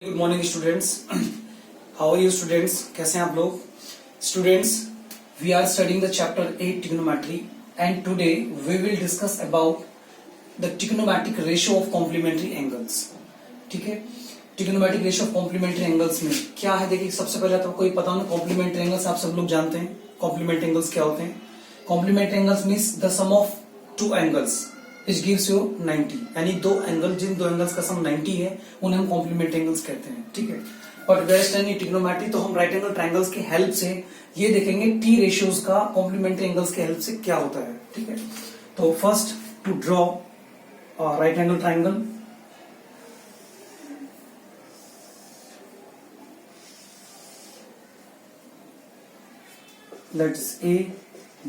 Good morning students, how are you students? कैसे हैं आप लोग? Students, we are studying the chapter 8 trigonometry and today we will discuss about the trigonometric ratio of complementary angles. ठीक है, trigonometric ratio of complementary angles में क्या है? देखिए, सबसे पहले तो कोई पता ना, कॉम्प्लीमेंट्री एंगल्स आप सब लोग जानते हैं। कॉम्प्लीमेंट्री एंगल्स क्या होते हैं? Complementary angles means the sum of two angles which gives you 90, यानी जिन दो एंगल्स का सम 90 है उन्हें हम कॉम्प्लीमेंट्री एंगल्स कहते हैं। ठीक है, बट वेस्ट एंड ट्रिग्नोमेट्री तो हम राइट एंगल ट्रायंगल्स की हेल्प से ये देखेंगे टी रेशियोज का कॉम्प्लीमेंट्री एंगल्स की हेल्प से क्या होता है। ठीक है, तो first to draw right angle triangle, let's A,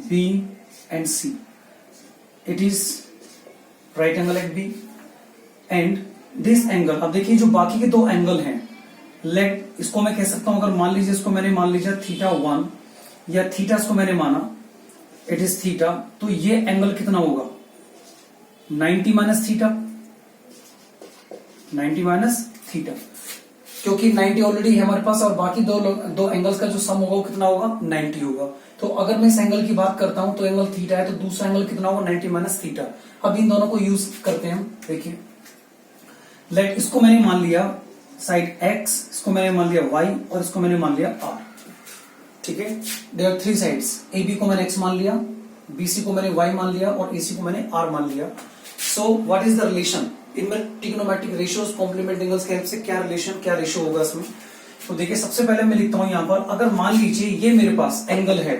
B and C. It is right angle at B and this angle. अब देखिए, जो बाकी के दो एंगल हैं, लेट इसको मैं कह सकता हूं, अगर मान लीजिए इसको मैंने मान लीजिए थीटा 1 या थीटा इसको मैंने माना, इट इज थीटा, तो ये एंगल कितना होगा? 90 माइनस थीटा, 90 माइनस थीटा, क्योंकि 90 ऑलरेडी है हमारे पास और बाकी दो एंगल्स का जो सम होगा वो कितना होगा? 90 होगा। तो अगर मैं इस एंगल की बात करता हूं तो एंगल थीटा है, तो दूसरा एंगल कितना होगा? 90 माइनस थीटा। अब इन दोनों को यूज करते हैं हम। देखिए, लेट इसको मैंने मान लिया साइड x, इसको मैंने मान लिया y और इसको मैंने मान लिया r। ठीक है, there are three sides. AB को मैंने x मान लिया, BC को मैंने y मान लिया और AC को मैंने r मान लिया। So what is the relation इनमें? ट्रिग्नोमेट्रिक रेशियोज कॉम्प्लीमेंट एंगल्स के हेल्प से क्या रिलेशन, क्या रेशियो होगा इसमें? तो देखिए, सबसे पहले मैं लिखता हूं यहां पर, अगर मान लीजिए ये मेरे पास एंगल है,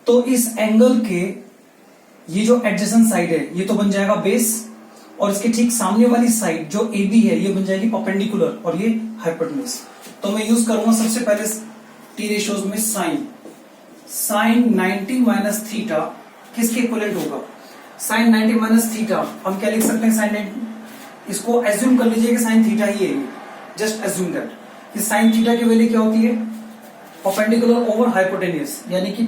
तो इस एंगल के ये जो एडजेसेंट साइड है ये तो बन जाएगा बेस, और इसके ठीक सामने वाली साइड जो AB है ये बन जाएगी परपेंडिकुलर और ये हाइपोटेन्यूज। तो मैं यूज करूंगा सबसे पहले टी रेशियोज में साइन 90 माइनस थीटा किसके इक्विवेलेंट होगा? साइन 90 माइनस थीटा हम क्या लिख सकते हैं? साइन, इसको एज्यूम कर लीजिए कि साइन थीटा ही है, जस्ट एज्यूम दैट कि साइन थीटा की वैल्यू क्या होती है? परपेंडिकुलर ओवर हाइपोटेन्यूज, यानी कि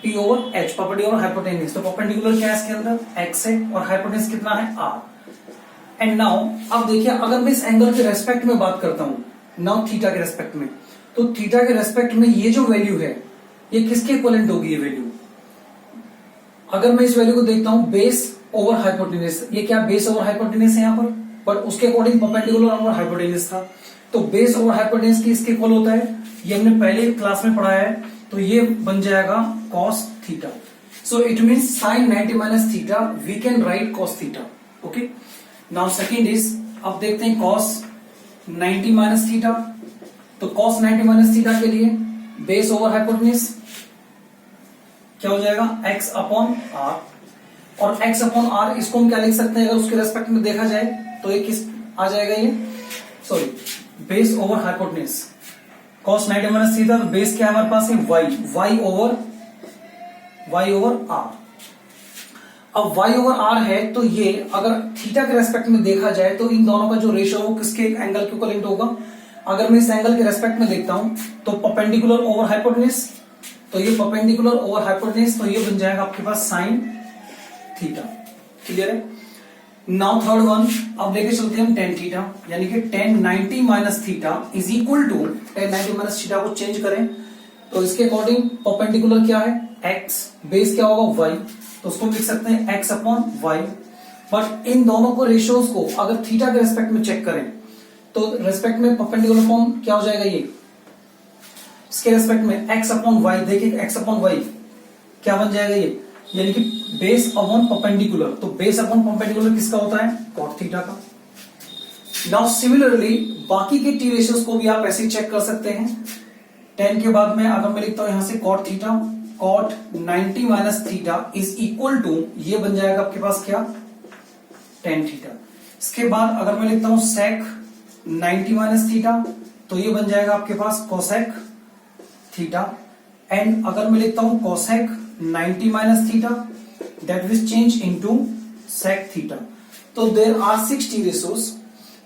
P over H, perpendicular hypotenuse. तो परपेंडिकुलर क्या है इसके अंदर? x है और हाइपोटेन्यूज कितना है? r। एंड नाउ अब देखिए, अगर मैं इस एंगल के रेस्पेक्ट में बात करता हूं, नाउ थीटा के रेस्पेक्ट में, तो थीटा के रेस्पेक्ट में ये जो वैल्यू है ये किसके इक्विवेलेंट होगी? ये वैल्यू, अगर मैं इस वैल्यू को देखता हूं बेस ओवर हाइपोटेन्यूज, ये क्या बेस ओवर हाइपोटेन्यूज है यहां पर, बट उसके अकॉर्डिंग परपेंडिकुलर ओवर हाइपोटेन्यूज था। तो बेस ओवर हाइपोटेन्यूज की इसके इक्वल होता है, ये हमने पहले क्लास में पढ़ाया है, तो ये बन जाएगा cos theta. So it means sine 90 minus theta we can write cos theta. Okay, now second is, अब देखते हैं cos 90 माइनस थीटा। तो cos 90 माइनस थीटा के लिए बेस ओवर हाइपोटेन्यूज क्या हो जाएगा? x अपॉन r, और x अपॉन r इसको हम क्या लिख सकते हैं? अगर उसके रेस्पेक्ट में देखा जाए तो ये किस आ जाएगा? ये sorry, base over hypotenuse cos 90 minus theta, तो बेस क्या है हमारे पास? y over r। अब y ओवर r है, तो ये अगर थीटा के रेस्पेक्ट में देखा जाए तो इन दोनों का जो रेशियो वो किसके एंगल के इक्विवेलेंट होगा? अगर मैं इस एंगल के रेस्पेक्ट में देखता हूं तो परपेंडिकुलर ओवर हाइपोटेन्यूज, तो ये परपेंडिकुलर ओवर हाइपोटेन्यूज, तो ये बन जाएगा आपके पास साइन थीटा। क्लियर है? नाउ थर्ड वन, अब लेके चलते हैं हम टेन थीटा, यानी कि tan 90 minus theta is equal to tan 90 minus theta को चेंज करें तो इसके अकॉर्डिंग परपेंडिकुलर क्या है? x, बेस क्या होगा? y, तो उसको लिख सकते हैं x upon y। But in दोनों को रेशियोज को अगर थीटा के रेस्पेक्ट में चेक करें तो रेस्पेक्ट में परपेंडिकुलर फॉर्म क्या हो जाएगा? ये इसके रेस्पेक्ट में x अपॉन y, देखिए x अपॉन y क्या बन जाएगा? ये यानी कि बेस अपॉन परपेंडिकुलर, तो बेस अपॉन परपेंडिकुलर किसका होता है? cot थीटा का। नाउ सिमिलरली बाकी के टी रेशियोज को भी आप ऐसे ही चेक कर सकते हैं। 10 के बाद में अगर मैं लिखता हूं यहां से cot theta, cot 90 minus theta is equal to, ये बन जाएगा आपके पास क्या? tan theta. इसके बाद अगर मैं लिखता हूं sec 90 माइनस थीटा, तो ये बन जाएगा आपके पास cosec थीटा। एंड अगर मैं लिखता हूं cosec 90 minus theta, that will change into sec theta. तो देयर आर 6 टी रेशियोज।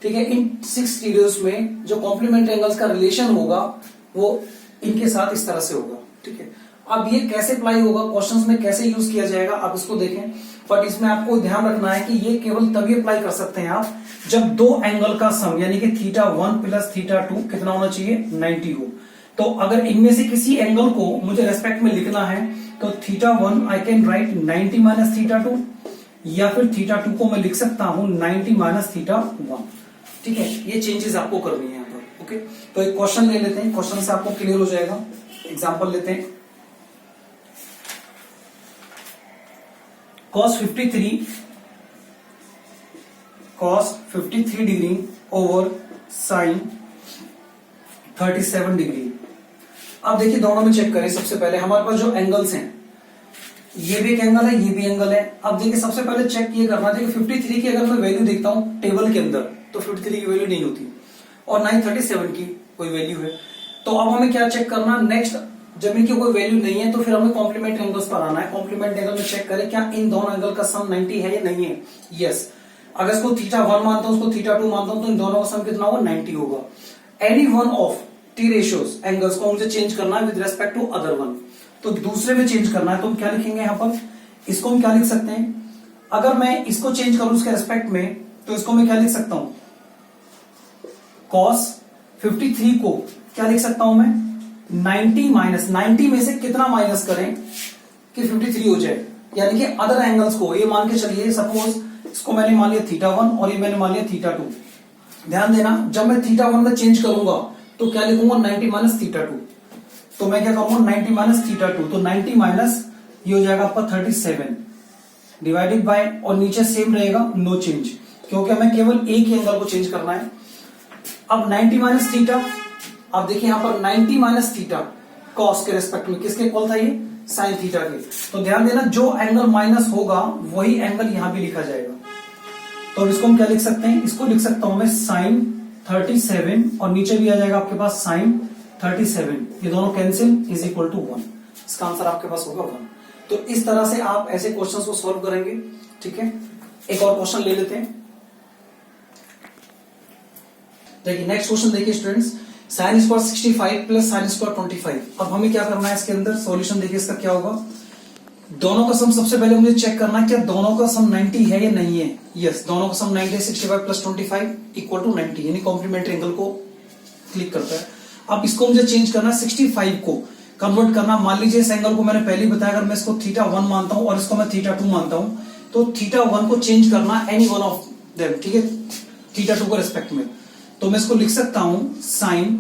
ठीक है, इन 6 टी रेशियोज में जो कॉम्प्लीमेंट्री एंगल्स का रिलेशन होगा वो इनके साथ इस तरह से होगा। ठीक है, अब ये कैसे अप्लाई होगा, क्वेश्चंस में कैसे यूज किया जाएगा, आप इसको देखें। बट इसमें आपको ध्यान रखना है कि ये केवल तभी अप्लाई कर सकते हैं आप जब दो एंगल का सम यानी कि θ1 प्लस θ2 कितना होना चाहिए 90 हो। तो अगर इनमें से किसी एंगल को मुझे रेस्पेक्ट में लिखना है तो θ1 आई कैन राइट 90 माइनस θ2 या फिर θ2 को मैं लिख सकता हूं 90 माइनस θ1। ठीक है, ये चेंजेस आपको करनी है यहाँ पर। ओके, तो एक क्वेश्चन ले लेते हैं, क्वेश्चन से आपको क्लियर हो जाएगा। एग्जांपल लेते हैं, cos 53 degree over sin 37 degree. अब देखिए दोनों में चेक करें। सबसे पहले हमारे पास जो एंगल्स हैं, ये भी एक एंगल है, ये भी एंगल है। अब देखिए सबसे पहले चेक ये करना है कि 53 की अगर मैं वैल्यू देखता हूं टेबल के अंदर तो 53 की वैल्यू नहीं होती और ना ही 37 की कोई वैल्यू है। तो अब हमें क्या चेक करना, नेक्स्ट जब इनकी कोई वैल्यू नहीं है तो फिर हमें कॉम्प्लीमेंट एंगल्स पर आना है। कॉम्प्लीमेंट एंगल में चेक करें क्या इन दोनों एंगल का सम 90 है या नहीं है। यस, अगर इसको θ1 मानता हूं, उसको θ2 मानता हूं तो इन दोनों का सम कितना होगा 90 होगा। Any one of T ratios angles को मुझे चेंज करना है with respect to other one, तो दूसरे में चेंज करना है। तो हम क्या लिखेंगे यहाँ पर, इसको हम क्या लिख सकते हैं, अगर मैं इसको चेंज करूं उसके रेस्पेक्ट में तो इसको मैं क्या लिख सकता हूं, cos 53 को क्या लिख सकता हूं मैं 90 माइनस 90 में से कितना माइनस करें कि 53 हो जाए, यानी कि अदर एंगल्स को। ये मान के चलिए सपोज इसको मैंने मान लिया θ1 और ये मैंने मान लिया θ2। ध्यान देना, जब मैं θ1 में चेंज करूंगा तो क्या लिखूंगा 90 माइनस θ2। तो मैं क्या करूंगा 90 माइनस θ2, तो 90 माइनस ये हो जाएगा आपका 37 डिवाइडेड बाय, और नीचे सेम रहेगा नो चेंज क्योंकि हमें केवल एक ही एंगल को चेंज करना है। अब 90 माइनस थीटा, अब देखिए यहां पर 90 माइनस थीटा कॉस के रेस्पेक्ट में किसके इक्वल था, ये साइन थीटा के। तो ध्यान देना जो एंगल माइनस होगा वही एंगल यहां भी लिखा जाएगा। तो इसको हम क्या लिख सकते हैं, इसको लिख सकता हूं मैं साइन 37 और नीचे भी आ जाएगा आपके पास साइन 37, ये दोनों कैंसिल इज इक्वल टू 1। इसका आंसर आपके पास होगा 1। तो इस तरह से आप ऐसे क्वेश्चंस को सॉल्व करेंगे। ठीक है, एक और क्वेश्चन ले लेते हैं। देखिए नेक्स्ट क्वेश्चन देखिए students, sine square 65 plus sine square 25। अब हमें क्या करना है इसके अंदर, सॉल्यूशन देखिए इसका क्या होगा। दोनों का सम सबसे पहले मुझे चेक करना है क्या दोनों का सम 90 है या नहीं है। यस, दोनों का सम 90 है। 65 प्लस 25 इक्वल टू 90, यानी कॉम्प्लीमेंट्री एंगल को क्लिक करता है। अब इसको मुझे चेंज करना है 65 को कन्वर्ट करना। मान लीजिए इस एंगल को मैंने पहले ही बताया, अगर मैं इसको θ1 मानता हूं और इसको मैं θ2 मानता हूं तो θ1 को चेंज करना एनी वन ऑफ देम। ठीक है, θ2 को रिस्पेक्ट में। तो मैं इसको लिख सकता हूं साइन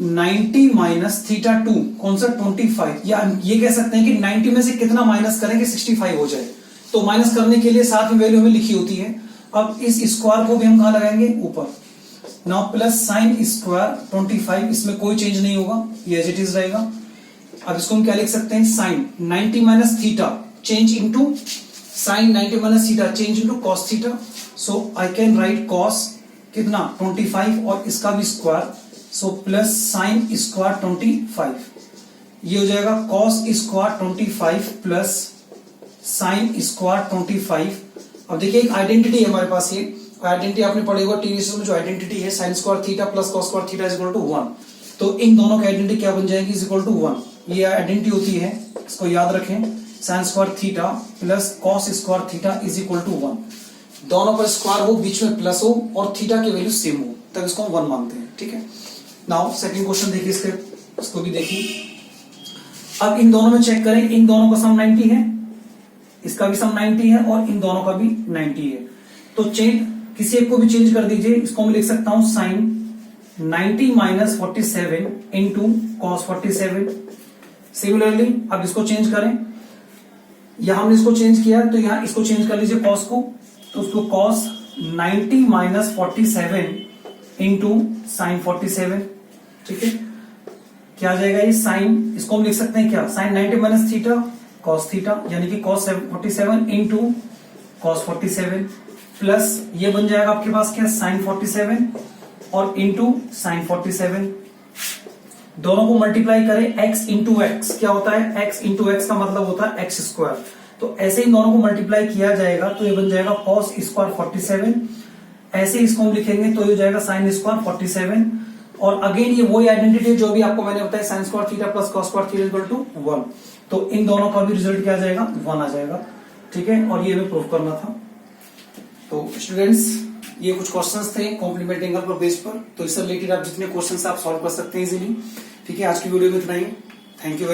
90 माइनस θ2 कौन सा 25, या ये कह सकते हैं कि 90 में से कितना माइनस करें कि 65 हो जाए। तो माइनस करने के लिए साथ में वैल्यू हमें लिखी होती है। अब इस स्क्वायर को भी हम कहां लगाएंगे, ऊपर। नाउ प्लस साइन स्क्वायर 25, इसमें कोई चेंज नहीं होगा, ये एज इट इज रहेगा। अब इसको हम क्या लिख सकते हैं, sine 90 minus theta change into sine 90 minus theta change into cos theta. So I can write cos कितना 25 और इसका भी square, so plus sine square 25, ये हो जाएगा cos square 25 plus sine square 25। अब देखिए एक आइडेंटिटी है हमारे पास, ये आइडेंटिटी आपने पढ़ी होगा टी रेशियो में, जो आइडेंटिटी है sine square theta plus cos square theta is equal to 1। तो इन दोनों की आइडेंटिटी क्या बन जाएगी, इज इक्वल टू 1। ये आइडेंटिटी होती है, इसको याद रखें, sine square theta plus cos square theta is equal to 1। दोनों पर स्क्वायर हो, बीच में प्लस हो और थीटा की वैल्यू सेम हो, तब इसको हम 1 मानते हैं। ठीक है, नाउ सेकंड क्वेश्चन देखिए इसको भी देखिए। अब इन दोनों में चेक करें, इन दोनों का सम 90 है, इसका भी सम 90 है और इन दोनों का भी 90 है। तो चेंज किसी एक को भी चेंज कर दीजिए। इसको मैं लिख सकता हूं sine 90 minus 47 into cos 47। Similarly अब इसको चेंज करें, यहां हमने इसको चेंज किया तो यहां इसको चेंज कर लीजिए कॉस को, तो उसको कॉस 90 माइनस 47 इंटू साइन 47। ठीक है, क्या आ जाएगा ये साइन, इसको हम लिख सकते हैं क्या, sine 90 minus theta cos theta, यानी कि कॉस 47 इंटू कॉस 47 प्लस ये बन जाएगा आपके पास क्या साइन 47 और इंटू साइन 47। दोनों को मल्टीप्लाई करें, x इंटू एक्स क्या होता है, x इंटू एक्स का मतलब होता है एक्स स्क्वायर। तो ऐसे ही दोनों को मल्टीप्लाई किया जाएगा तो ये बन जाएगा कॉस स्क्वायर 47। ऐसे इसको हम लिखेंगे तो ये हो जाएगा साइन स्क्वायर 47। और अगेन ये वही आइडेंटिटी जो भी आपको मैंने बताया, sine square theta plus cos square theta equal to 1। तो इन दोनों का भी रिजल्ट क्या आ जाएगा, 1 आ जाएगा। ठीक है, और ये हमें प्रूफ करना था। तो स्टूडेंट्स, ये कुछ क्वेश्चंस थे कॉम्प्लीमेंट एंगल पर बेस पर, तो इससे रिलेटेड आप जितने क्वेश्चंस आप सॉल्व कर सकते हैं इजीली। ठीक है, आज की वीडियो में इतना ही। Thank you.